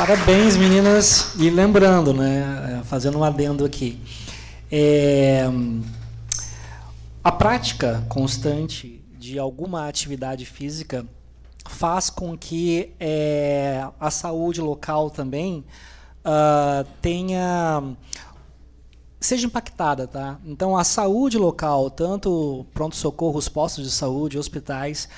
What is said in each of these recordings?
Parabéns, meninas. E lembrando, né, fazendo um adendo aqui, a prática constante de alguma atividade física faz com que a saúde local também seja impactada, tá? Então, a saúde local, tanto pronto-socorro, os postos de saúde, hospitais,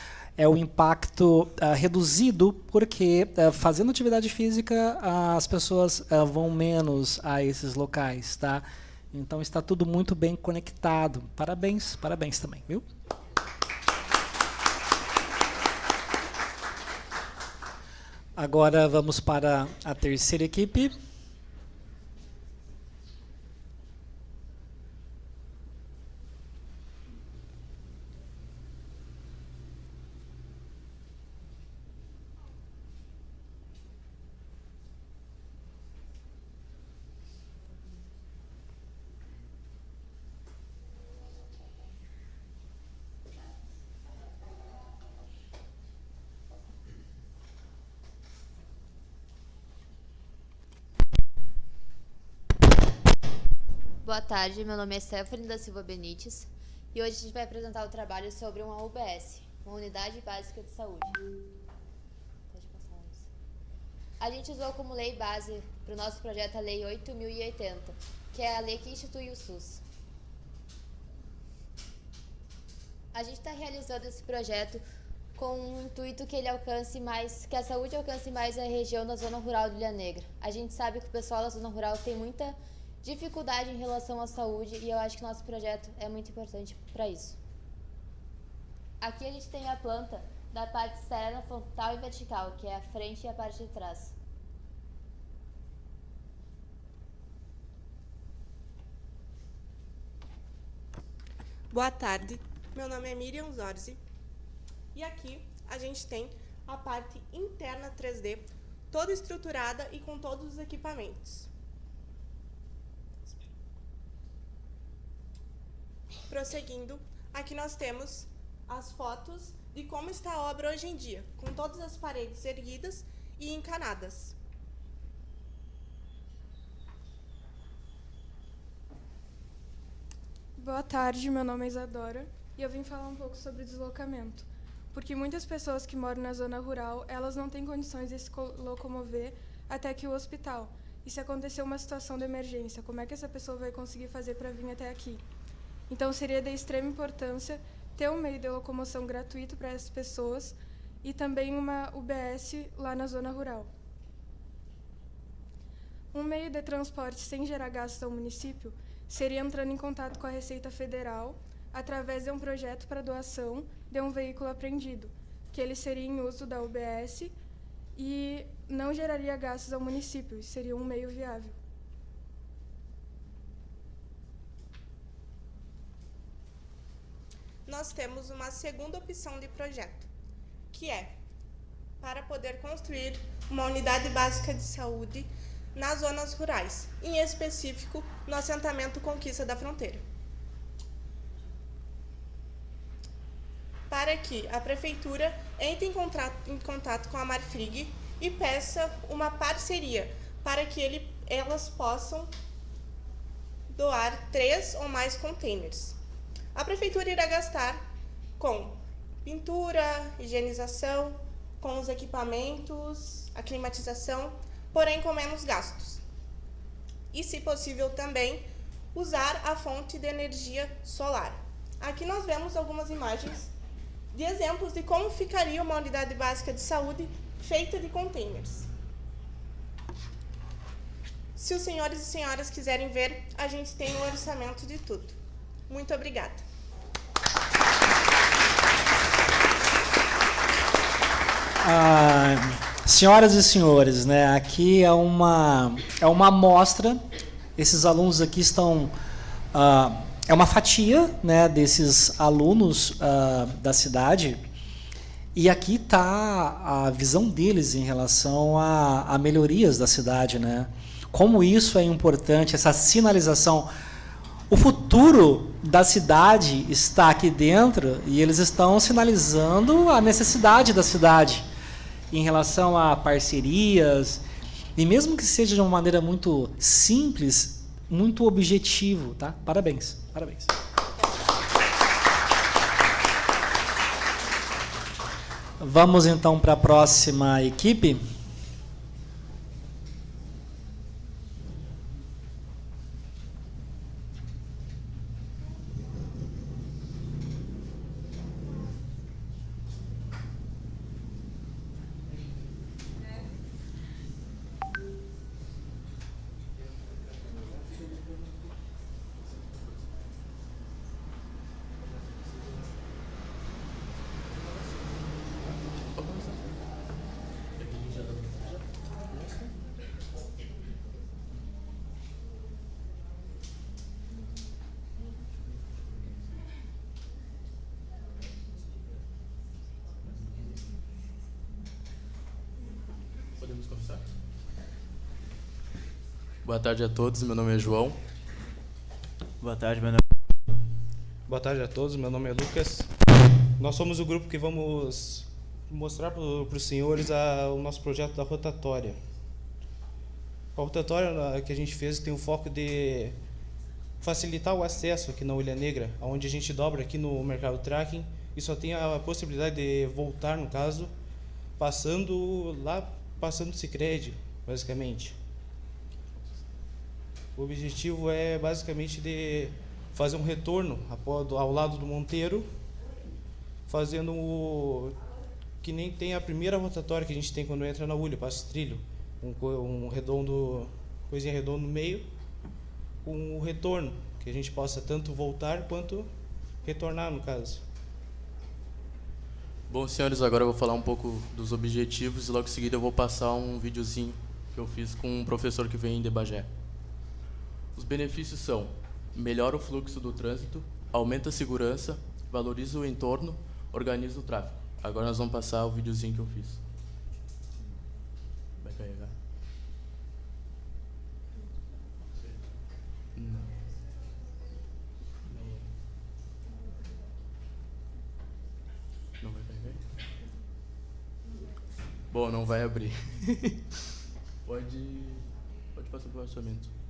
o impacto reduzido, porque fazendo atividade física, as pessoas vão menos a esses locais, tá? Então, está tudo muito bem conectado. Parabéns, parabéns também, viu? Agora, vamos para a terceira equipe. Boa tarde, meu nome é Stephanie da Silva Benites e hoje a gente vai apresentar o trabalho sobre uma UBS, uma Unidade Básica de Saúde. Pode passar isso. A gente usou como lei base para o nosso projeto a Lei 8.080, que é a lei que institui o SUS. A gente está realizando esse projeto com o intuito que ele alcance mais, que a saúde alcance mais a região da zona rural de Ilha Negra. A gente sabe que o pessoal da zona rural tem muita dificuldade em relação à saúde e eu acho que nosso projeto é muito importante para isso. Aqui a gente tem a planta da parte externa, frontal e vertical, que é a frente e a parte de trás. Boa tarde, meu nome é Miriam Zorzi e aqui a gente tem a parte interna 3D, toda estruturada e com todos os equipamentos. Prosseguindo, aqui nós temos as fotos de como está a obra hoje em dia, com todas as paredes erguidas e encanadas. Boa tarde, meu nome é Isadora e eu vim falar um pouco sobre deslocamento. Porque muitas pessoas que moram na zona rural, elas não têm condições de se locomover até aqui o hospital. E se acontecer uma situação de emergência, como é que essa pessoa vai conseguir fazer para vir até aqui? Então, seria de extrema importância ter um meio de locomoção gratuito para essas pessoas e também uma UBS lá na zona rural. Um meio de transporte sem gerar gastos ao município seria entrando em contato com a Receita Federal através de um projeto para doação de um veículo apreendido, que ele seria em uso da UBS e não geraria gastos ao município, e seria um meio viável. Nós temos uma segunda opção de projeto, que é para poder construir uma unidade básica de saúde nas zonas rurais, em específico no assentamento Conquista da Fronteira. Para que a Prefeitura entre em contato com a Marfrig e peça uma parceria para que elas possam doar 3 ou mais containers. A Prefeitura irá gastar com pintura, higienização, com os equipamentos, a climatização, porém com menos gastos. E, se possível, também usar a fonte de energia solar. Aqui nós vemos algumas imagens de exemplos de como ficaria uma unidade básica de saúde feita de containers. Se os senhores e senhoras quiserem ver, a gente tem um orçamento de tudo. Muito obrigada. Senhoras e senhores, né, aqui é uma amostra. Esses alunos aqui estão... é uma fatia, né, desses alunos da cidade. E aqui está a visão deles em relação a melhorias da cidade, né? Como isso é importante, essa sinalização. O futuro da cidade está aqui dentro e eles estão sinalizando a necessidade da cidade em relação a parcerias E mesmo que seja de uma maneira muito simples, muito objetivo, tá? Parabéns, parabéns. Vamos então para a próxima equipe. Podemos começar? Boa tarde a todos, meu nome é João. Boa tarde, Boa tarde a todos, meu nome é Lucas. Nós somos o grupo que vamos mostrar para os senhores o nosso projeto da rotatória. A rotatória que a gente fez tem o foco de facilitar o acesso aqui na Ovelha Negra, onde a gente dobra aqui no Mercado Tracking e só tem a possibilidade de voltar, no caso, passando o Sicredi, basicamente. O objetivo é basicamente de fazer um retorno ao lado do Monteiro, fazendo que nem tem a primeira rotatória que a gente tem quando entra na Ulha, passa o trilho, coisinha redonda no meio, com o retorno, que a gente possa tanto voltar quanto retornar, no caso. Bom, senhores, agora eu vou falar um pouco dos objetivos e logo em seguida eu vou passar um videozinho que eu fiz com um professor que vem de Bagé. Os benefícios são: melhora o fluxo do trânsito, aumenta a segurança, valoriza o entorno, organiza o tráfego. Agora nós vamos passar o videozinho que eu fiz. Vai carregar? Não. Não vai carregar? Bom, não vai abrir. Pode passar para o orçamento.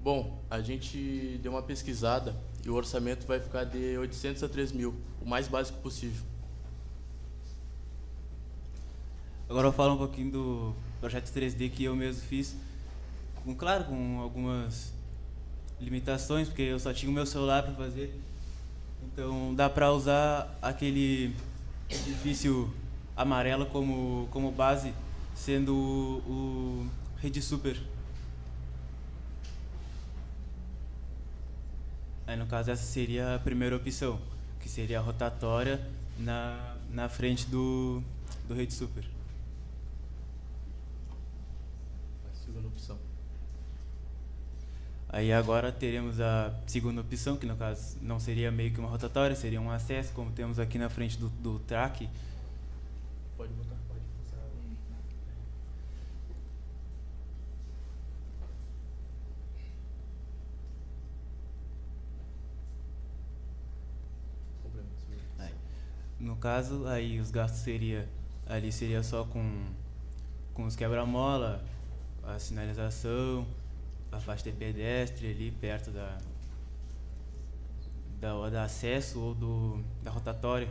Bom, a gente deu uma pesquisada e o orçamento vai ficar de 800 a 3 mil, o mais básico possível. Agora eu falo um pouquinho do projeto 3D que eu mesmo fiz, claro, com algumas limitações, porque eu só tinha o meu celular para fazer. Então dá para usar aquele edifício amarelo como base, sendo o Rede Super. Aí, no caso, essa seria a primeira opção, que seria a rotatória na frente do Rede Super. A segunda opção. Aí agora teremos a segunda opção, que no caso não seria meio que uma rotatória, seria um acesso, como temos aqui na frente do track. Pode botar, pode passar. No caso, aí os gastos seria só com os quebra-mola, a sinalização, a faixa de pedestre ali perto da acesso ou da rotatória.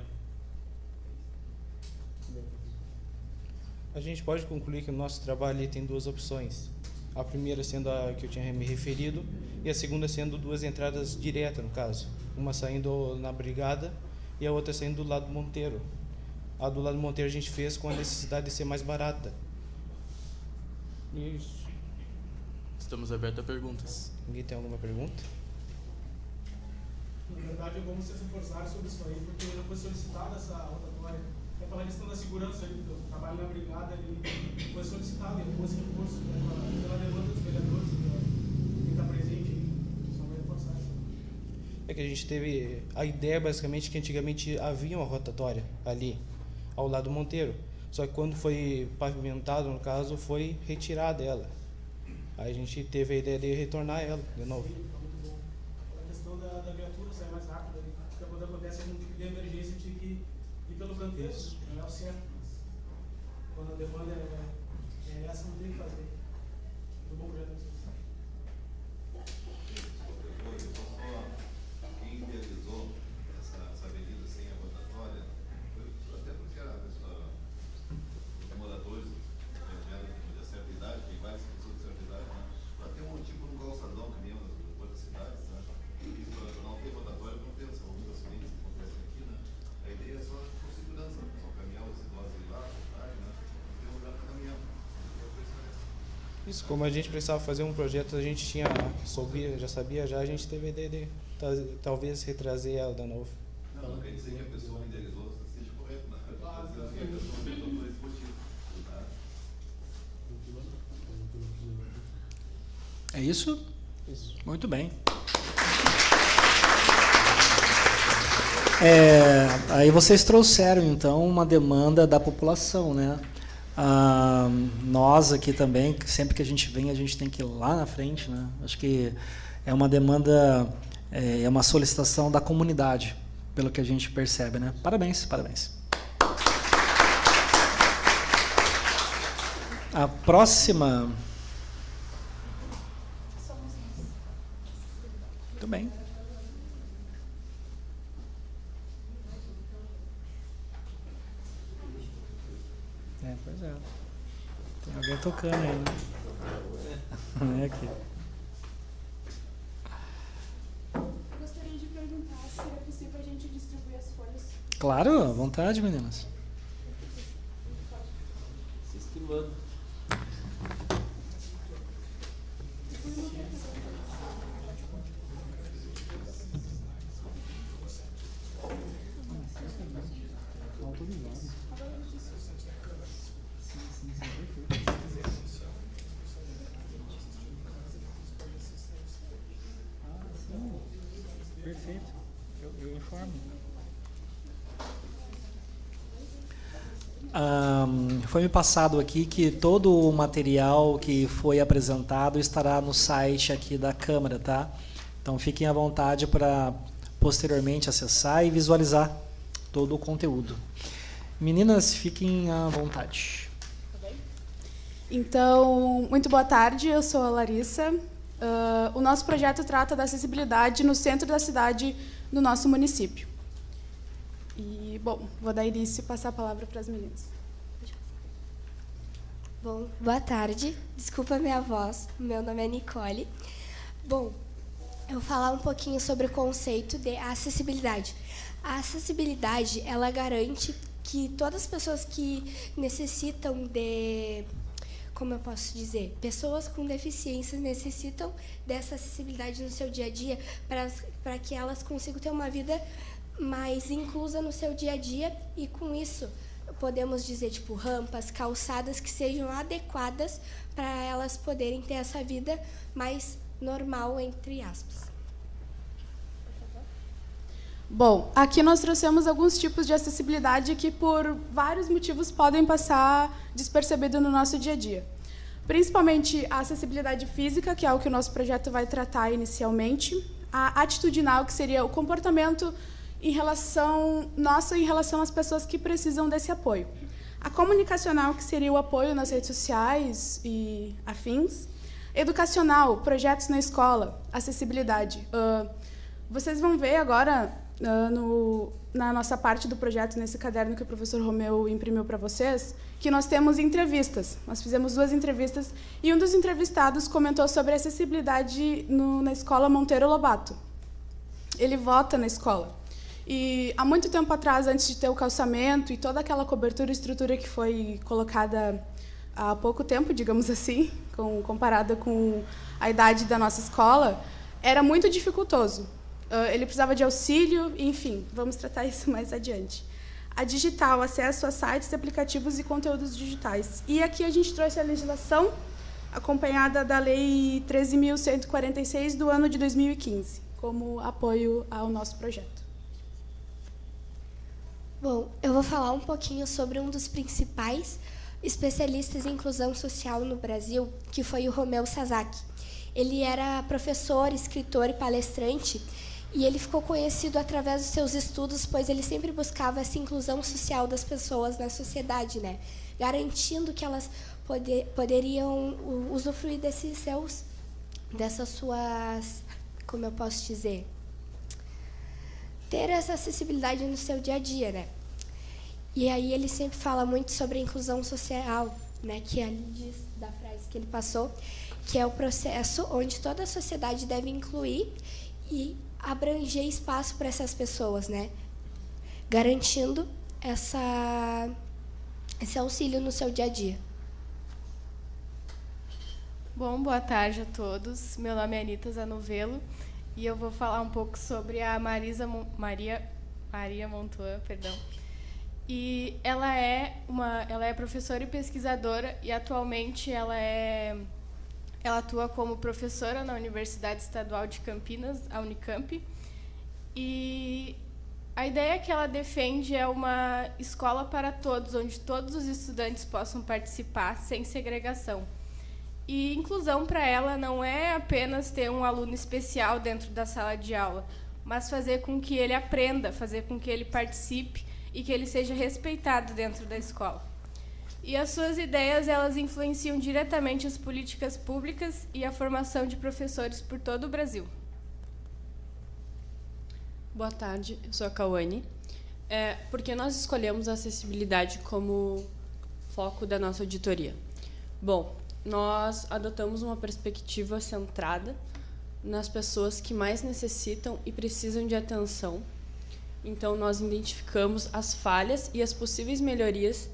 A gente pode concluir que o nosso trabalho tem duas opções. A primeira sendo a que eu tinha me referido e a segunda sendo duas entradas diretas, no caso. Uma saindo na Brigada e a outra saindo do lado do Monteiro. A do lado do Monteiro a gente fez com a necessidade de ser mais barata. Isso. Estamos abertos a perguntas. Ninguém tem alguma pergunta? Na verdade, é bom vocês reforçarem sobre isso aí, porque não foi solicitada essa rotatória. É pela questão da segurança ali, do trabalho na brigada ali, foi solicitado depois reforço pela demanda dos vereadores, quem está presente aí, só vai reforçar isso. É que a gente teve a ideia, basicamente, que antigamente havia uma rotatória ali, ao lado do Monteiro. Só que quando foi pavimentado, no caso, foi retirada ela. Aí a gente teve a ideia de retornar ela de novo. Sim, tá muito bom. A questão da viatura sair mais rápido ali, porque quando acontece algum tipo de emergência, tinha que ir pelo canteiro, não é o certo. Mas quando a demanda é essa não tem o que fazer. Do bom projeto de vocês. Quem idealizou essa avenida sem a rotatória foi até porque os moradores de certa idade, tem várias pessoas de certa idade, né? Para ter um tipo um calçadão que nem outras cidades, né? E para não ter rotatória, não ter alguns acidentes que acontecem aqui, né? A ideia é só por segurança, só caminhar os idosos ir lá, né? Ter um lugar para caminhar. Isso, como a gente precisava fazer um projeto, a gente já sabia, a gente teve a ideia de talvez retrazer ela de novo. Não quer dizer que a pessoa que idealizou seja correta, né? Está dizendo que a pessoa inventou por esse motivo. Tá? É isso? Isso. Muito bem. Aí vocês trouxeram, então, uma demanda da população, né? Nós aqui também, sempre que a gente vem, a gente tem que ir lá na frente, né? Acho que é uma demanda, é uma solicitação da comunidade, pelo que a gente percebe, né? Parabéns, parabéns. A próxima... Muito bem. Pois é. Tem alguém tocando aí, né? É aqui. Gostaria de perguntar se é possível a gente distribuir as folhas. Claro, à vontade, meninas. Vocês que mandam. Perfeito. Eu informo. Foi me passado aqui que todo o material que foi apresentado estará no site aqui da Câmara, tá? Então fiquem à vontade para posteriormente acessar e visualizar todo o conteúdo. Meninas, fiquem à vontade. Então, muito boa tarde, eu sou a Larissa. O nosso projeto trata da acessibilidade no centro da cidade do nosso município. E, bom, vou dar início e passar a palavra para as meninas. Bom, boa tarde. Desculpa a minha voz. Meu nome é Nicole. Bom, eu vou falar um pouquinho sobre o conceito de acessibilidade. A acessibilidade, ela garante que todas as pessoas que necessitam de... Como eu posso dizer? Pessoas com deficiências necessitam dessa acessibilidade no seu dia a dia para que elas consigam ter uma vida mais inclusa no seu dia a dia e, com isso, podemos dizer, tipo, rampas, calçadas que sejam adequadas para elas poderem ter essa vida mais normal, entre aspas. Bom, aqui nós trouxemos alguns tipos de acessibilidade que, por vários motivos, podem passar despercebido no nosso dia a dia. Principalmente a acessibilidade física, que é o que o nosso projeto vai tratar inicialmente, a atitudinal, que seria o comportamento em relação às pessoas que precisam desse apoio. A comunicacional, que seria o apoio nas redes sociais e afins. Educacional, projetos na escola, acessibilidade. Vocês vão ver agora, na nossa parte do projeto, nesse caderno que o professor Romeu imprimiu para vocês, que nós temos entrevistas. Nós fizemos 2 entrevistas e um dos entrevistados comentou sobre a acessibilidade na escola Monteiro Lobato. Ele vota na escola. E há muito tempo atrás, antes de ter o calçamento e toda aquela cobertura e estrutura que foi colocada há pouco tempo, digamos assim, comparada com a idade da nossa escola, era muito dificultoso. Ele precisava de auxílio, enfim, vamos tratar isso mais adiante. A digital, acesso a sites, aplicativos e conteúdos digitais. E aqui a gente trouxe a legislação acompanhada da Lei 13.146 do ano de 2015, como apoio ao nosso projeto. Bom, eu vou falar um pouquinho sobre um dos principais especialistas em inclusão social no Brasil, que foi o Romeu Sasaki. Ele era professor, escritor e palestrante, e ele ficou conhecido através dos seus estudos, pois ele sempre buscava essa inclusão social das pessoas na sociedade, né? Garantindo que elas poderiam usufruir dessas suas, como eu posso dizer, ter essa acessibilidade no seu dia a dia, né? E aí ele sempre fala muito sobre a inclusão social, né? Que ali diz da frase que ele passou, que é o processo onde toda a sociedade deve incluir e abranger espaço para essas pessoas, né? Garantindo esse auxílio no seu dia a dia. Bom, boa tarde a todos. Meu nome é Anita Zanovelo e eu vou falar um pouco sobre a Maria Montoan, perdão. E ela é professora e pesquisadora e atualmente ela atua como professora na Universidade Estadual de Campinas, a Unicamp. E a ideia que ela defende é uma escola para todos, onde todos os estudantes possam participar sem segregação. E inclusão para ela não é apenas ter um aluno especial dentro da sala de aula, mas fazer com que ele aprenda, fazer com que ele participe e que ele seja respeitado dentro da escola. E as suas ideias, elas influenciam diretamente as políticas públicas e a formação de professores por todo o Brasil. Boa tarde, eu sou a Cauane. Por que nós escolhemos a acessibilidade como foco da nossa auditoria? Bom, nós adotamos uma perspectiva centrada nas pessoas que mais necessitam e precisam de atenção. Então, nós identificamos as falhas e as possíveis melhorias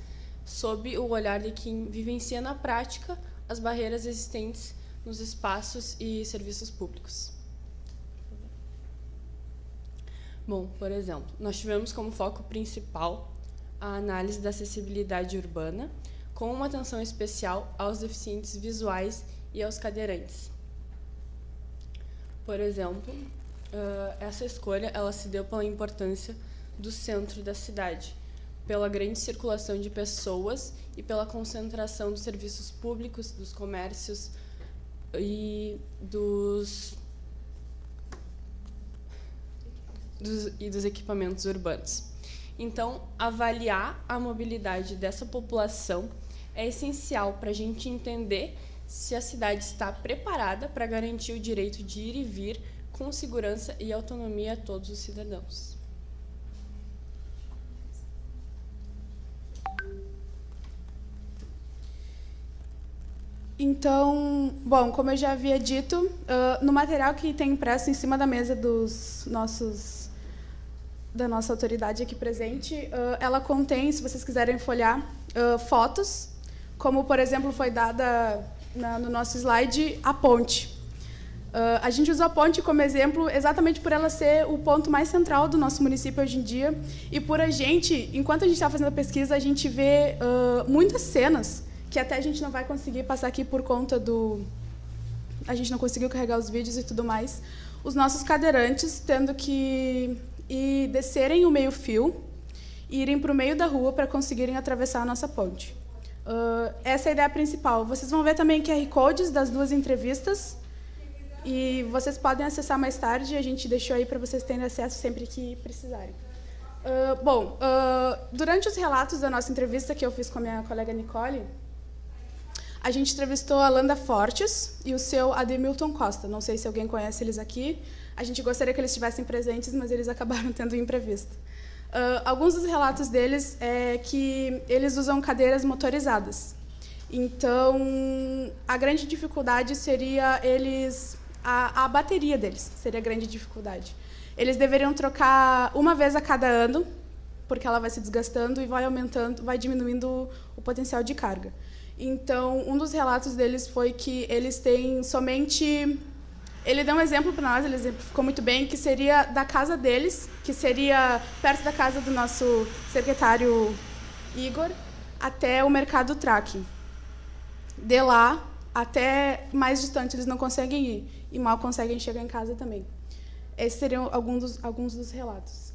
sob o olhar de quem vivencia na prática as barreiras existentes nos espaços e serviços públicos. Bom, por exemplo, nós tivemos como foco principal a análise da acessibilidade urbana, com uma atenção especial aos deficientes visuais e aos cadeirantes. Por exemplo, essa escolha ela se deu pela importância do centro da cidade, pela grande circulação de pessoas e pela concentração dos serviços públicos, dos comércios e dos equipamentos urbanos. Então, avaliar a mobilidade dessa população é essencial para a gente entender se a cidade está preparada para garantir o direito de ir e vir com segurança e autonomia a todos os cidadãos. Então, bom, como eu já havia dito, no material que tem impresso em cima da mesa da nossa autoridade aqui presente, ela contém, se vocês quiserem folhear, fotos, como, por exemplo, foi dada no nosso slide, a ponte. A gente usou a ponte como exemplo exatamente por ela ser o ponto mais central do nosso município hoje em dia e por enquanto a gente está fazendo a pesquisa, a gente vê muitas cenas que até a gente não vai conseguir passar aqui por conta a gente não conseguiu carregar os vídeos e tudo mais. Os nossos cadeirantes tendo que descerem o meio-fio e irem para o meio da rua para conseguirem atravessar a nossa ponte. Essa é a ideia principal. Vocês vão ver também QR Codes das duas entrevistas e vocês podem acessar mais tarde. A gente deixou aí para vocês terem acesso sempre que precisarem. Durante os relatos da nossa entrevista que eu fiz com a minha colega Nicole, a gente entrevistou a Landa Fortes e o seu Ademilton Costa. Não sei se alguém conhece eles aqui. A gente gostaria que eles estivessem presentes, mas eles acabaram tendo imprevisto. Alguns dos relatos deles é que eles usam cadeiras motorizadas. Então, a grande dificuldade seria a bateria deles, seria a grande dificuldade. Eles deveriam trocar uma vez a cada ano, porque ela vai se desgastando e vai diminuindo o potencial de carga. Então, um dos relatos deles foi que eles têm somente... Ele deu um exemplo para nós, ele exemplificou muito bem, que seria da casa deles, que seria perto da casa do nosso secretário Igor, até o Mercado Tracking. De lá, até mais distante, eles não conseguem ir, e mal conseguem chegar em casa também. Esses seriam alguns dos relatos.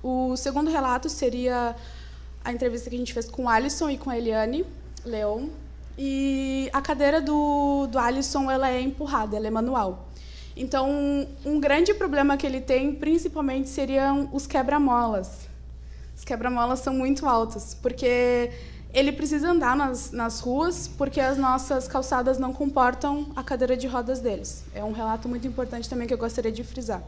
O segundo relato seria a entrevista que a gente fez com o Alisson e com a Eliane Leon. E a cadeira do Alisson ela é empurrada, ela é manual. Então, um grande problema que ele tem, principalmente, seriam os quebra-molas. Os quebra-molas são muito altos, porque ele precisa andar nas ruas porque as nossas calçadas não comportam a cadeira de rodas deles. É um relato muito importante também que eu gostaria de frisar.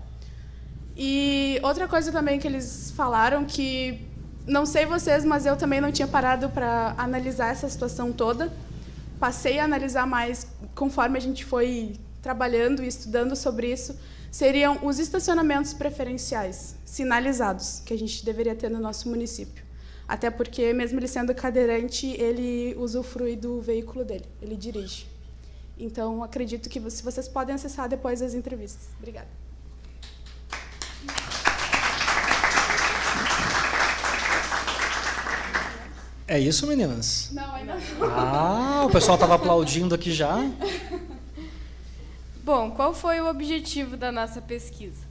E outra coisa também que eles falaram, que não sei vocês, mas eu também não tinha parado para analisar essa situação toda. Passei a analisar mais conforme a gente foi trabalhando e estudando sobre isso, seriam os estacionamentos preferenciais, sinalizados, que a gente deveria ter no nosso município. Até porque, mesmo ele sendo cadeirante, ele usufrui do veículo dele, ele dirige. Então, acredito que vocês podem acessar depois das entrevistas. Obrigada. É isso, meninas? Não, ainda não. Ah, o pessoal estava aplaudindo aqui já. Bom, qual foi o objetivo da nossa pesquisa?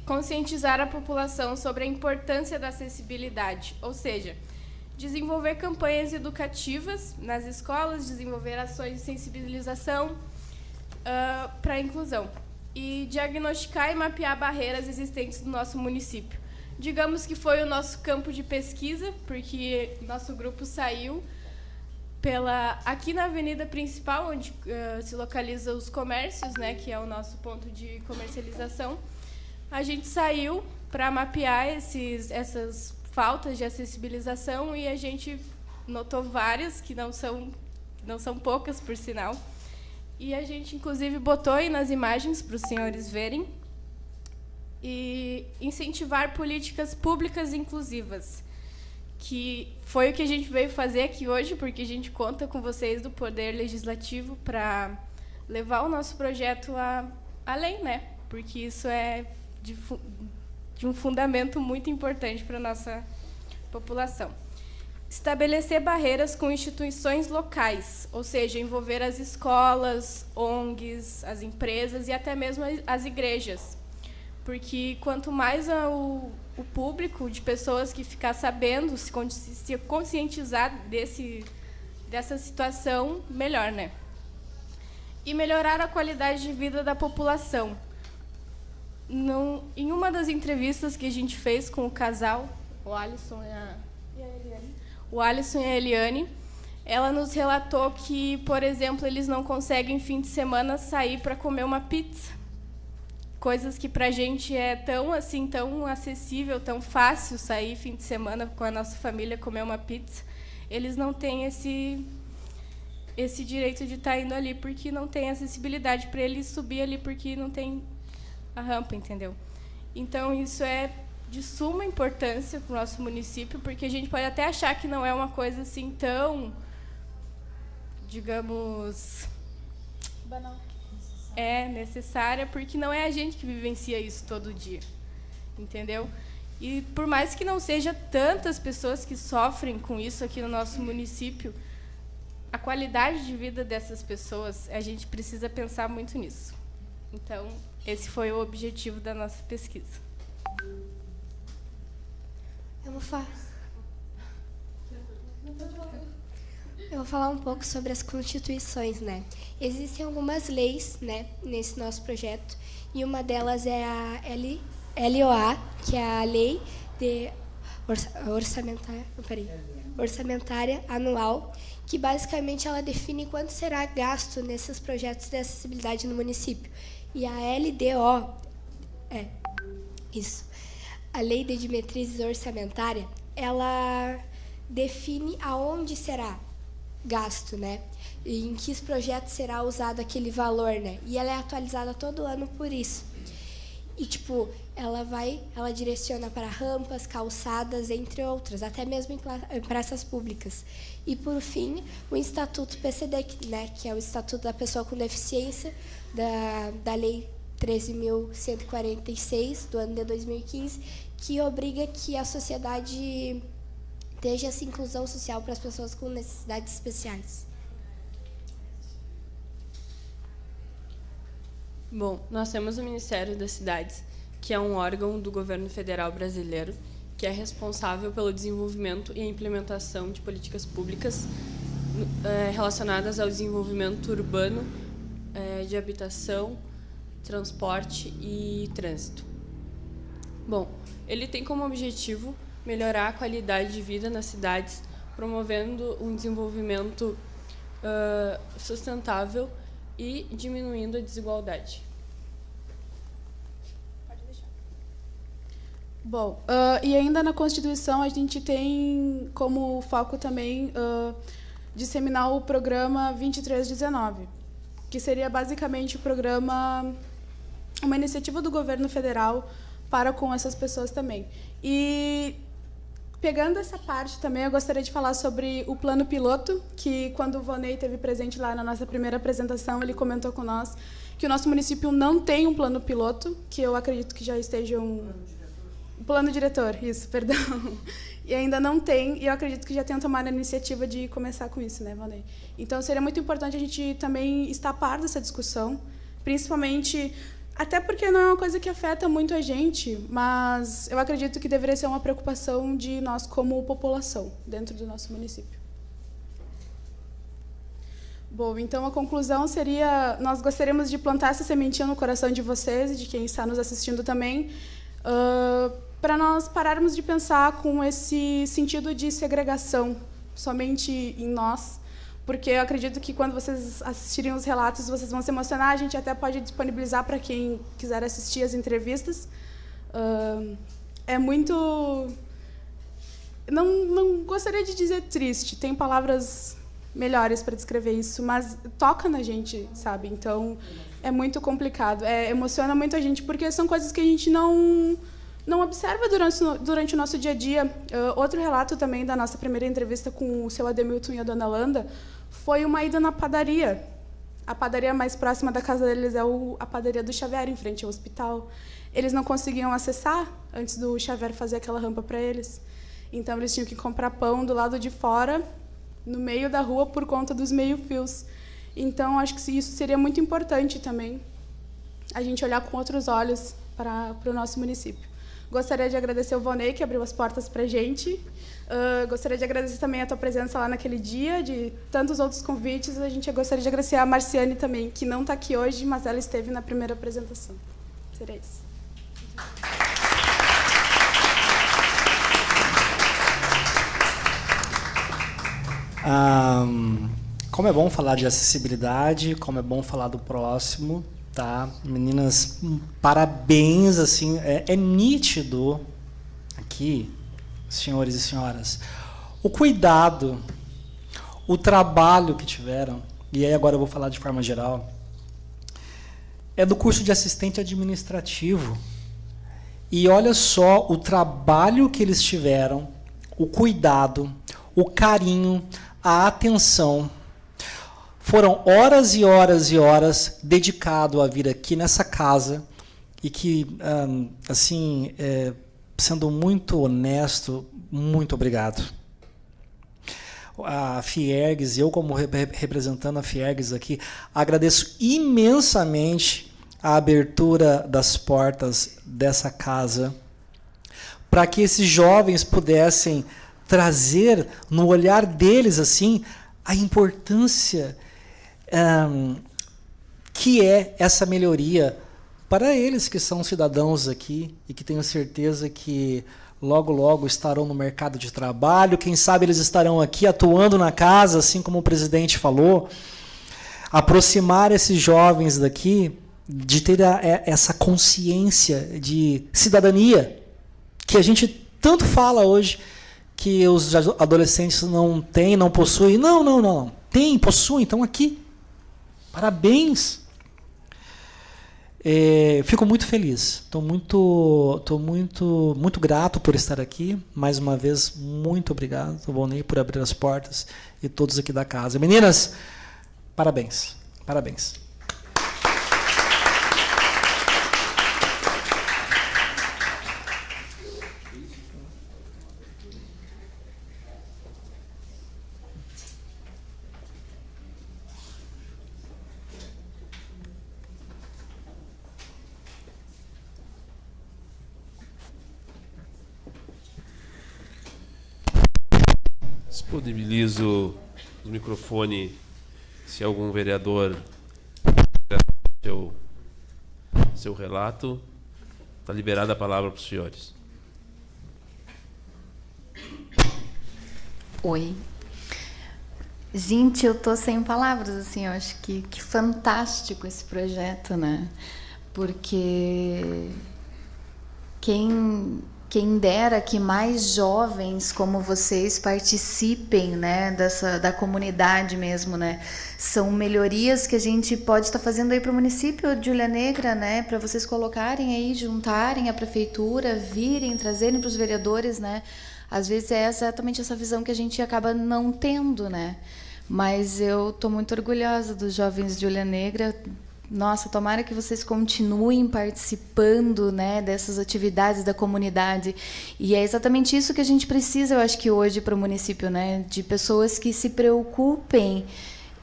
Conscientizar a população sobre a importância da acessibilidade, ou seja, desenvolver campanhas educativas nas escolas, desenvolver ações de sensibilização para a inclusão e diagnosticar e mapear barreiras existentes no nosso município. Digamos que foi o nosso campo de pesquisa, porque nosso grupo saiu aqui na avenida principal, onde se localiza os comércios, né, que é o nosso ponto de comercialização. A gente saiu para mapear essas faltas de acessibilização e a gente notou várias, que não são poucas, por sinal. E a gente, inclusive, botou aí nas imagens para os senhores verem. E incentivar políticas públicas inclusivas, que foi o que a gente veio fazer aqui hoje, porque a gente conta com vocês do Poder Legislativo para levar o nosso projeto além, né? Porque isso é de um fundamento muito importante para a nossa população. Estabelecer barreiras com instituições locais, ou seja, envolver as escolas, ONGs, as empresas e até mesmo as igrejas. Porque quanto mais o público de pessoas que ficar sabendo, se conscientizar dessa situação, melhor, né? E melhorar a qualidade de vida da população. Em uma das entrevistas que a gente fez com o casal, o Alisson e a Eliane, ela nos relatou que, por exemplo, eles não conseguem, fim de semana, sair para comer uma pizza. Coisas que para a gente é tão acessível, tão fácil sair fim de semana com a nossa família comer uma pizza. Eles não têm esse direito de estar indo ali porque não tem acessibilidade para eles subir ali porque não tem a rampa, entendeu? Então isso é de suma importância para o nosso município, porque a gente pode até achar que não é uma coisa assim tão, digamos, banal. É necessária, porque não é a gente que vivencia isso todo dia, entendeu? E por mais que não seja tantas pessoas que sofrem com isso aqui no nosso município, a qualidade de vida dessas pessoas, a gente precisa pensar muito nisso. Então, esse foi o objetivo da nossa pesquisa. Eu vou falar um pouco sobre as constituições, né? Existem algumas leis, né, nesse nosso projeto, e uma delas é a LOA, que é a Lei de Orçamentária Anual, que basicamente ela define quanto será gasto nesses projetos de acessibilidade no município. E a LDO, a Lei de Diretrizes Orçamentária, ela define aonde será gasto, né? E em que projetos será usado aquele valor, né? E ela é atualizada todo ano por isso. E, ela direciona para rampas, calçadas, entre outras, até mesmo em praças públicas. E, por fim, o Estatuto PCD, né, que é o Estatuto da Pessoa com Deficiência, da Lei 13.146, do ano de 2015, que obriga que a sociedade esteja essa inclusão social para as pessoas com necessidades especiais. Bom, nós temos o Ministério das Cidades, que é um órgão do governo federal brasileiro, que é responsável pelo desenvolvimento e a implementação de políticas públicas relacionadas ao desenvolvimento urbano, de habitação, transporte e trânsito. Bom, ele tem como objetivo melhorar a qualidade de vida nas cidades promovendo um desenvolvimento sustentável e diminuindo a desigualdade. Bom, e ainda na Constituição a gente tem como foco também disseminar o programa 2319, que seria basicamente o programa, uma iniciativa do governo federal para com essas pessoas também. E pegando essa parte também, eu gostaria de falar sobre o plano piloto, que quando o Vonei esteve presente lá na nossa primeira apresentação, ele comentou com nós que o nosso município não tem um plano piloto, que eu acredito que já esteja plano diretor, isso, perdão. E ainda não tem, e eu acredito que já tenham tomado a iniciativa de começar com isso, né, Vonei? Então, seria muito importante a gente também estar a par dessa discussão, principalmente, até porque não é uma coisa que afeta muito a gente, mas eu acredito que deveria ser uma preocupação de nós como população, dentro do nosso município. Bom, então a conclusão seria, nós gostaríamos de plantar essa sementinha no coração de vocês e de quem está nos assistindo também, para nós pararmos de pensar com esse sentido de segregação somente em nós, porque eu acredito que quando vocês assistirem os relatos, vocês vão se emocionar, a gente até pode disponibilizar para quem quiser assistir as entrevistas. É muito... Não gostaria de dizer triste, tem palavras melhores para descrever isso, mas toca na gente, sabe? Então, é muito complicado, emociona muito a gente, porque são coisas que a gente não observa durante o nosso dia a dia. Outro relato também da nossa primeira entrevista com o seu Ademilton e a dona Landa foi uma ida na padaria. A padaria mais próxima da casa deles é a padaria do Xavier, em frente ao hospital. Eles não conseguiam acessar antes do Xavier fazer aquela rampa para eles. Então, eles tinham que comprar pão do lado de fora, no meio da rua, por conta dos meio-fios. Então, acho que isso seria muito importante também, a gente olhar com outros olhos para o nosso município. Gostaria de agradecer o Vonei, que abriu as portas para a gente. Gostaria de agradecer também a tua presença lá naquele dia, de tantos outros convites. A gente gostaria de agradecer a Marciane também, que não está aqui hoje, mas ela esteve na primeira apresentação. Seria isso. Como é bom falar de acessibilidade, como é bom falar do próximo. Tá, meninas, parabéns, assim, é nítido aqui, senhores e senhoras, o cuidado, o trabalho que tiveram, e aí agora eu vou falar de forma geral, é do curso de assistente administrativo, e olha só o trabalho que eles tiveram, o cuidado, o carinho, a atenção. Foram horas e horas e horas dedicado a vir aqui nessa casa e que, assim, sendo muito honesto, muito obrigado. A Fiergues, eu como representando a Fiergues aqui, agradeço imensamente a abertura das portas dessa casa para que esses jovens pudessem trazer no olhar deles assim a importância que é essa melhoria para eles que são cidadãos aqui e que tenho certeza que logo, logo estarão no mercado de trabalho, quem sabe eles estarão aqui atuando na casa, assim como o presidente falou, aproximar esses jovens daqui de ter essa consciência de cidadania, que a gente tanto fala hoje, que os adolescentes não têm, não possuem. Não. Tem, possuem, estão aqui. Parabéns. Fico muito feliz. Estou muito grato por estar aqui. Mais uma vez, muito obrigado, Vonei, por abrir as portas e todos aqui da casa. Meninas, parabéns. Parabéns. Disponibilizo o microfone se algum vereador seu relato. Está liberada a palavra para os senhores. Oi. Gente, eu tô sem palavras, assim, eu acho que fantástico esse projeto, né? Porque quem dera que mais jovens como vocês participem, né, da comunidade mesmo, né? São melhorias que a gente pode estar fazendo aí para o município de Ovelha Negra, né? Para vocês colocarem aí, juntarem a prefeitura, virem, trazerem para os vereadores, né? Às vezes é exatamente essa visão que a gente acaba não tendo, né? Mas eu estou muito orgulhosa dos jovens de Ovelha Negra. Nossa, tomara que vocês continuem participando, né, dessas atividades da comunidade. E é exatamente isso que a gente precisa, eu acho que hoje, para o município, né, de pessoas que se preocupem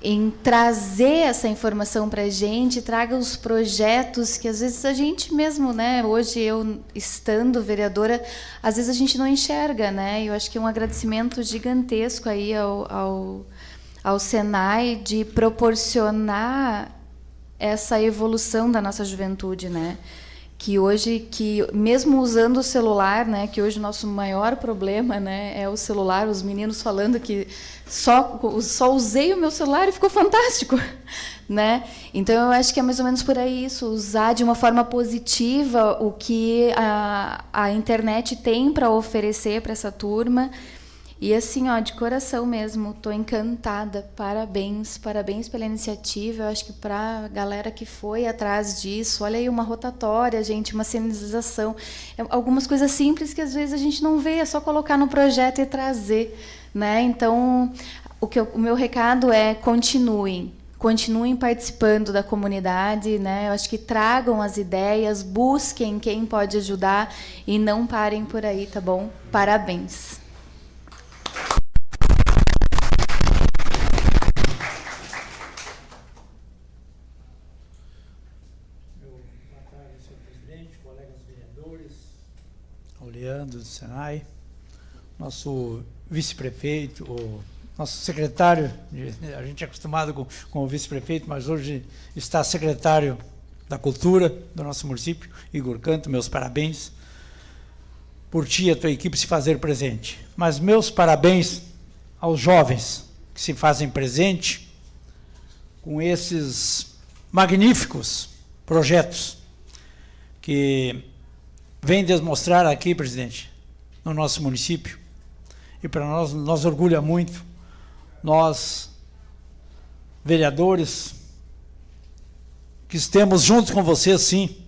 em trazer essa informação para a gente, traga os projetos que às vezes a gente mesmo, né, hoje eu estando vereadora, às vezes a gente não enxerga, né? Eu acho que é um agradecimento gigantesco aí ao Senai de proporcionar essa evolução da nossa juventude, né? Que hoje, mesmo usando o celular, né? Que hoje o nosso maior problema, né, é o celular. Os meninos falando que só usei o meu celular e ficou fantástico, né? Então eu acho que é mais ou menos por aí isso, usar de uma forma positiva o que a internet tem para oferecer para essa turma. E assim, ó, de coração mesmo, estou encantada. Parabéns, parabéns pela iniciativa. Eu acho que para a galera que foi atrás disso, olha aí, uma rotatória, gente, uma sinalização, algumas coisas simples que às vezes a gente não vê, é só colocar no projeto e trazer, né? Então, o meu recado é continuem participando da comunidade, né? Eu acho que tragam as ideias, busquem quem pode ajudar e não parem por aí, tá bom? Parabéns. Leandro do Senai, nosso vice-prefeito, o nosso secretário, a gente é acostumado com o vice-prefeito, mas hoje está secretário da Cultura do nosso município, Igor Canto, meus parabéns por ti e a tua equipe se fazer presente. Mas meus parabéns aos jovens que se fazem presente com esses magníficos projetos que vem demonstrar aqui, presidente, no nosso município, e para nós nos orgulha muito, nós, vereadores, que estemos juntos com vocês, sim,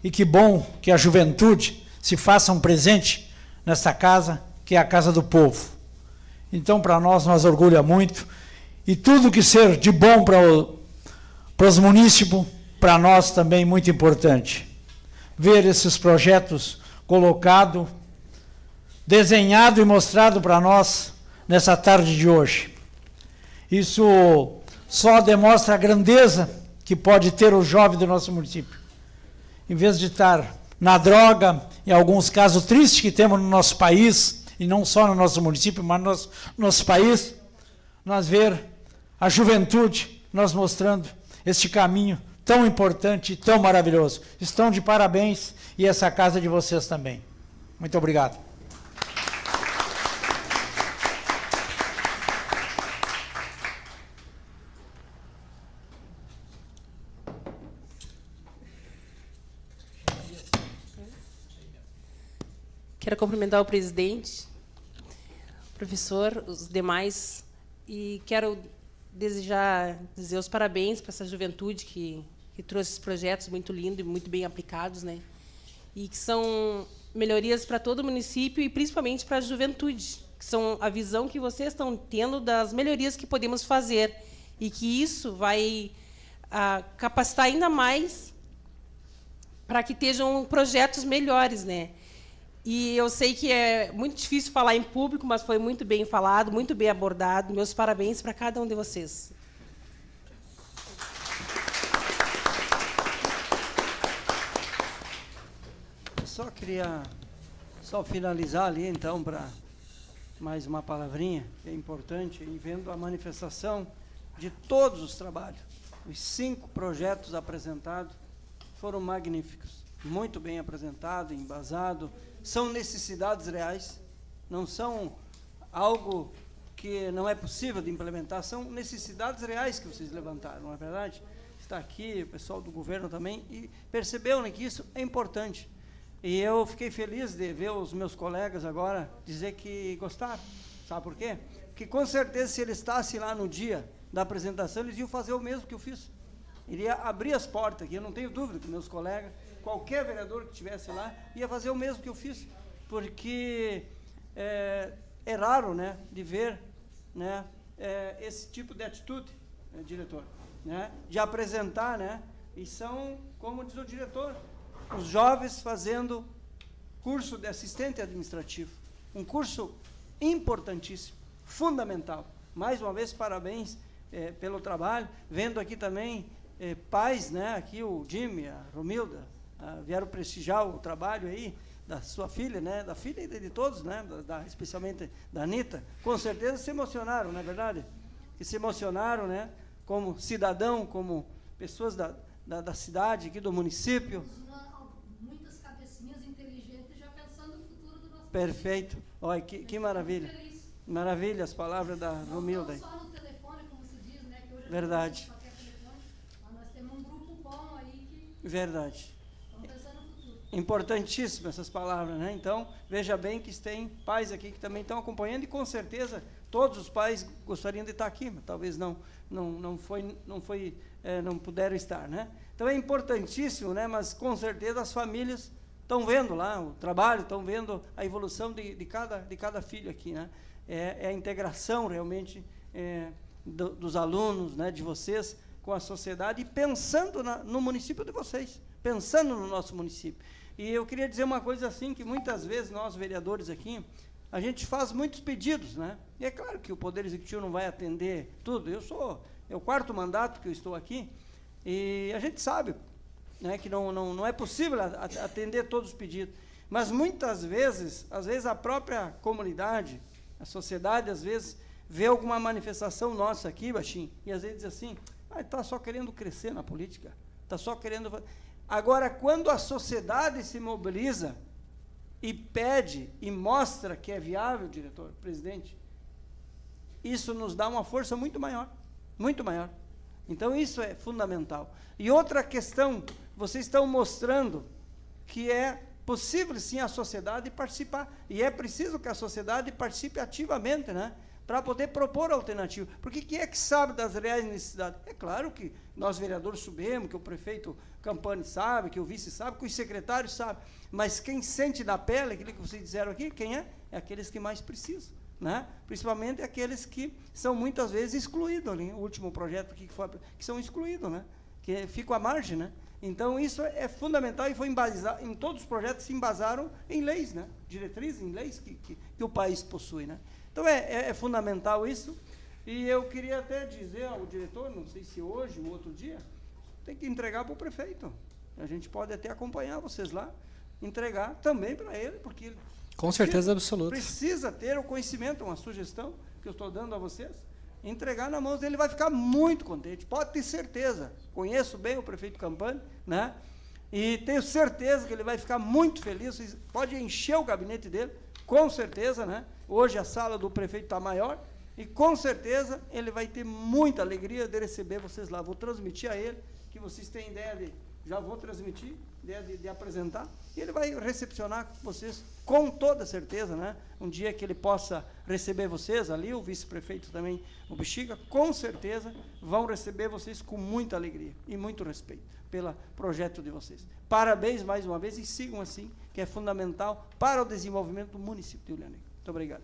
e que bom que a juventude se faça um presente nesta casa, que é a casa do povo. Então, para nós nos orgulha muito, e tudo que ser de bom para os munícipes, para nós também muito importante. Ver esses projetos colocados, desenhado e mostrado para nós nessa tarde de hoje. Isso só demonstra a grandeza que pode ter o jovem do nosso município. Em vez de estar na droga, em alguns casos tristes que temos no nosso país, e não só no nosso município, mas no nosso país, nós ver a juventude nós mostrando este caminho tão importante e tão maravilhoso. Estão de parabéns e essa casa de vocês também. Muito obrigado. Quero cumprimentar o presidente, o professor, os demais, e quero dizer os parabéns para essa juventude que trouxe esses projetos muito lindos e muito bem aplicados, né? E que são melhorias para todo o município e principalmente para a juventude, que são a visão que vocês estão tendo das melhorias que podemos fazer e que isso vai capacitar ainda mais para que estejam projetos melhores, né? E eu sei que é muito difícil falar em público, mas foi muito bem falado, muito bem abordado. Meus parabéns para cada um de vocês. Só queria finalizar ali, então, para mais uma palavrinha, que é importante, em vendo a manifestação de todos os trabalhos. Os 5 projetos apresentados foram magníficos, muito bem apresentados, embasados, são necessidades reais, não são algo que não é possível de implementar, são necessidades reais que vocês levantaram, não é verdade? Está aqui o pessoal do governo também, e percebeu, né, que isso é importante. E eu fiquei feliz de ver os meus colegas agora dizer que gostaram. Sabe por quê? Porque com certeza, se eles estassem lá no dia da apresentação, eles iam fazer o mesmo que eu fiz. Iria abrir as portas aqui, eu não tenho dúvida que meus colegas, qualquer vereador que estivesse lá, ia fazer o mesmo que eu fiz. Porque é raro, né, de ver, né, esse tipo de atitude, né, diretor, né, de apresentar, né, e são, como diz o diretor, os jovens fazendo curso de assistente administrativo, um curso importantíssimo, fundamental. Mais uma vez, parabéns pelo trabalho, vendo aqui também pais, né, aqui o Jimmy, a Romilda, vieram prestigiar o trabalho aí da sua filha, né, da filha e de todos, né, especialmente da Anitta, com certeza se emocionaram, não é verdade? Que se emocionaram, né, como cidadão, como pessoas da cidade, aqui do município. Muitas cabecinhas inteligentes já pensando no futuro do nosso Perfeito. Olha, que maravilha. Maravilha as palavras da Romilda. Não só no telefone, como se diz, né, que hoje Verdade. qualquer telefone, mas nós temos um grupo bom aí que Verdade. estão pensando no futuro. Importantíssimas essas palavras, né? Então, veja bem que tem pais aqui que também estão acompanhando, e com certeza todos os pais gostariam de estar aqui, mas talvez não puderam estar, né? Então é importantíssimo, né? Mas com certeza as famílias estão vendo lá o trabalho, estão vendo a evolução de cada filho aqui, né? É a integração realmente dos alunos, né, de vocês com a sociedade, e pensando no município de vocês, pensando no nosso município. E eu queria dizer uma coisa assim, que muitas vezes nós, vereadores aqui, a gente faz muitos pedidos, né? E é claro que o Poder Executivo não vai atender tudo. É o 4º mandato que eu estou aqui, e a gente sabe, né, que não é possível atender todos os pedidos. Mas muitas vezes, às vezes a própria comunidade, a sociedade, às vezes, vê alguma manifestação nossa aqui, baixinho, e às vezes diz assim, está só querendo crescer na política, está só querendo... Agora, quando a sociedade se mobiliza e pede e mostra que é viável, diretor, presidente, isso nos dá uma força muito maior, muito maior. Então, isso é fundamental. E outra questão, vocês estão mostrando que é possível, sim, a sociedade participar, e é preciso que a sociedade participe ativamente, né, para poder propor alternativa, porque quem é que sabe das reais necessidades? É claro que nós, vereadores, sabemos, que o prefeito Campani sabe, que o vice sabe, que os secretários sabem, mas quem sente na pele, aquilo que vocês disseram aqui, quem é? É aqueles que mais precisam, né? Principalmente aqueles que são muitas vezes excluídos ali, o último projeto aqui que são excluídos, né? Que ficam à margem, né? Então, isso é fundamental, e foi embasado, em todos os projetos se embasaram em leis, né? Diretrizes, em leis que o país possui, né? Então, é fundamental isso, e eu queria até dizer ao diretor, não sei se hoje ou outro dia, tem que entregar para o prefeito. A gente pode até acompanhar vocês lá, entregar também para ele, porque ele com certeza absoluta. Precisa ter o conhecimento, uma sugestão que eu estou dando a vocês, entregar na mão dele, ele vai ficar muito contente, pode ter certeza. Conheço bem o prefeito Campani, né? E tenho certeza que ele vai ficar muito feliz, pode encher o gabinete dele, com certeza, né? Hoje a sala do prefeito está maior, e com certeza ele vai ter muita alegria de receber vocês lá. Vou transmitir a ele, que vocês têm ideia de, já vou transmitir, ideia de apresentar, e ele vai recepcionar vocês com toda certeza, né? Um dia que ele possa receber vocês ali, o vice-prefeito também, o Bexiga, com certeza vão receber vocês com muita alegria e muito respeito pelo projeto de vocês. Parabéns mais uma vez, e sigam assim, que é fundamental para o desenvolvimento do município de Ilha Negra. Muito obrigado.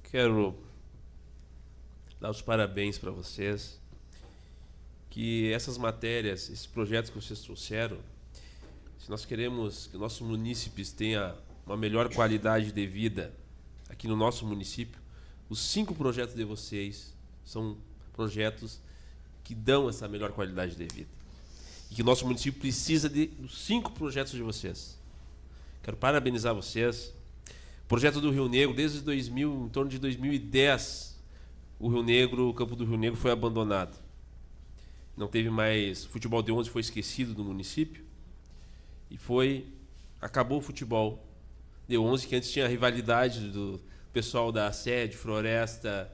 Quero dar os parabéns para vocês, que essas matérias, esses projetos que vocês trouxeram, se nós queremos que nossos munícipes tenham uma melhor qualidade de vida aqui no nosso município, os 5 projetos de vocês são projetos que dão essa melhor qualidade de vida. E que o nosso município precisa dos 5 projetos de vocês. Quero parabenizar vocês. O projeto do Rio Negro, desde em torno de 2010, o Rio Negro, o campo do Rio Negro foi abandonado. Não teve mais... O futebol de 11 foi esquecido do município. E acabou o futebol de 11, que antes tinha rivalidade do pessoal da Sede, Floresta,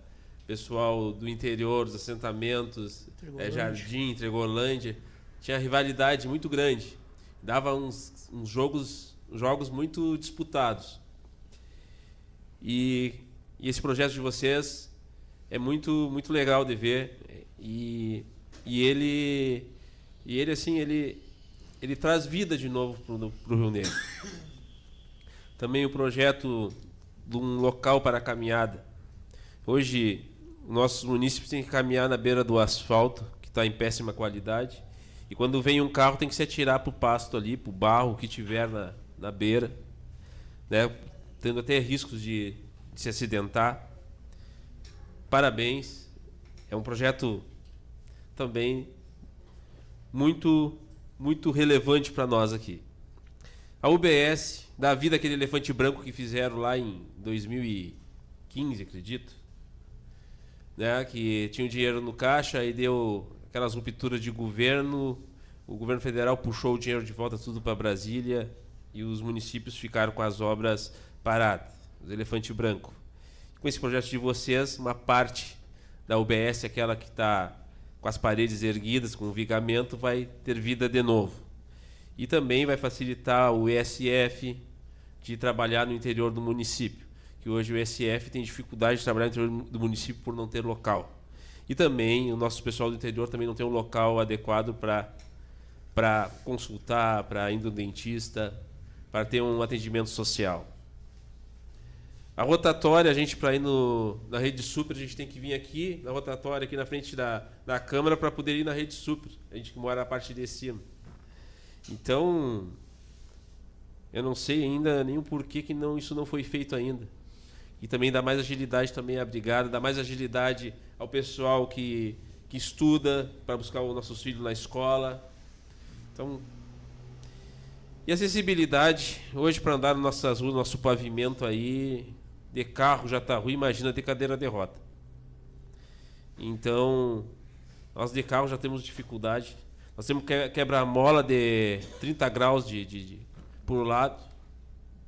pessoal do interior, dos assentamentos, Jardim, Tregolândia. Tinha rivalidade muito grande. Dava uns jogos muito disputados. E esse projeto de vocês é muito, muito legal de ver. E ele assim, ele traz vida de novo para o Rio Negro. Também o projeto de um local para a caminhada. Hoje, nossos munícipes têm que caminhar na beira do asfalto, que está em péssima qualidade. E quando vem um carro, tem que se atirar para o pasto ali, para o barro que tiver na beira, né? Tendo até riscos de se acidentar. Parabéns. É um projeto também muito, muito relevante para nós aqui. A UBS dá vida àquele elefante branco que fizeram lá em 2015, acredito, né? Que tinha o dinheiro no caixa e deu aquelas rupturas de governo, o governo federal puxou o dinheiro de volta tudo para Brasília e os municípios ficaram com as obras paradas, os elefante branco. Com esse projeto de vocês, uma parte da UBS, aquela que está com as paredes erguidas, com o vigamento, vai ter vida de novo. E também vai facilitar o ESF de trabalhar no interior do município, que hoje o ESF tem dificuldade de trabalhar no interior do município por não ter local. E também o nosso pessoal do interior também não tem um local adequado para consultar, para ir no dentista, para ter um atendimento social. A rotatória, a gente, para ir na Rede Super, a gente tem que vir aqui, na rotatória, aqui na frente da Câmara, para poder ir na Rede Super. A gente que mora na parte de cima. Então, eu não sei ainda nem o porquê que isso não foi feito ainda. E também dá mais agilidade também à brigada, dá mais agilidade ao pessoal que estuda para buscar os nossos filhos na escola. Então, e acessibilidade, hoje para andar nas nossas ruas, nosso pavimento aí, de carro já está ruim, imagina de cadeira de roda. Então, nós de carro já temos dificuldade. Nós temos que quebrar a mola de 30 graus por lado,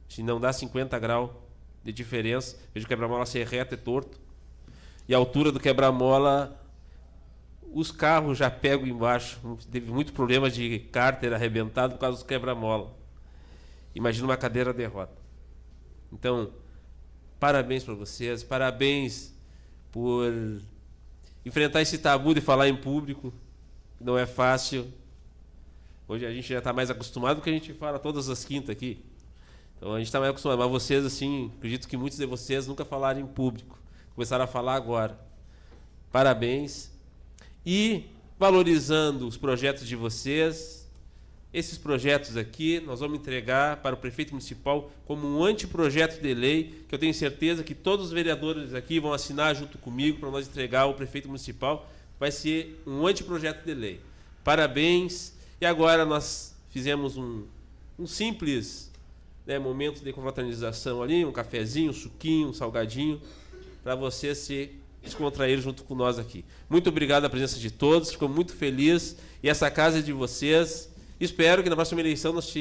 se não dá 50 graus de diferença. Veja o quebra-mola ser reto e torto. E a altura do quebra-mola, os carros já pegam embaixo. Teve muito problema de cárter arrebentado por causa do quebra-mola. Imagina uma cadeira de roda. Então, parabéns para vocês, parabéns por enfrentar esse tabu de falar em público. Não é fácil. Hoje a gente já está mais acostumado porque a gente fala todas as quintas aqui. Então a gente está mais acostumado. Mas vocês, assim, acredito que muitos de vocês nunca falaram em público. Começaram a falar agora. Parabéns. E valorizando os projetos de vocês, esses projetos aqui nós vamos entregar para o prefeito municipal como um anteprojeto de lei, que eu tenho certeza que todos os vereadores aqui vão assinar junto comigo para nós entregar ao prefeito municipal. Vai ser um anteprojeto de lei. Parabéns. E agora nós fizemos um simples, né, momento de confraternização ali, um cafezinho, um suquinho, um salgadinho, para você se descontrair junto com nós aqui. Muito obrigado pela presença de todos, fico muito feliz. E essa casa é de vocês. Espero que na próxima eleição nós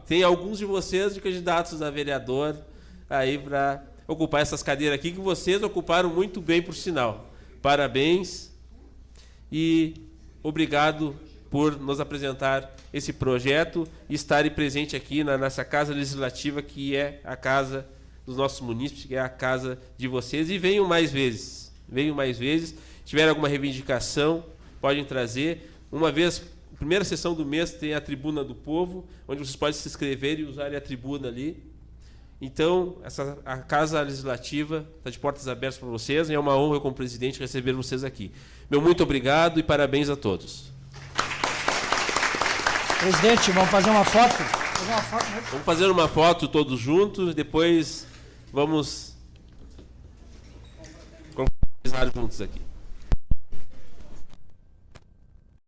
tenha alguns de vocês de candidatos a vereador aí para ocupar essas cadeiras aqui, que vocês ocuparam muito bem, por sinal. Parabéns e obrigado por nos apresentar esse projeto e estarem presente aqui na nossa Casa Legislativa, que é a casa dos nossos munícipes, que é a casa de vocês. E venham mais vezes. Venham mais vezes. Se tiver alguma reivindicação, podem trazer. Uma vez, primeira sessão do mês, tem a Tribuna do Povo, onde vocês podem se inscrever e usarem a tribuna ali. Então, a Casa Legislativa está de portas abertas para vocês e é uma honra, eu, como presidente, receber vocês aqui. Meu muito obrigado e parabéns a todos. Presidente, vamos fazer uma foto? Vamos fazer uma foto todos juntos, depois vamos confraternizar juntos aqui.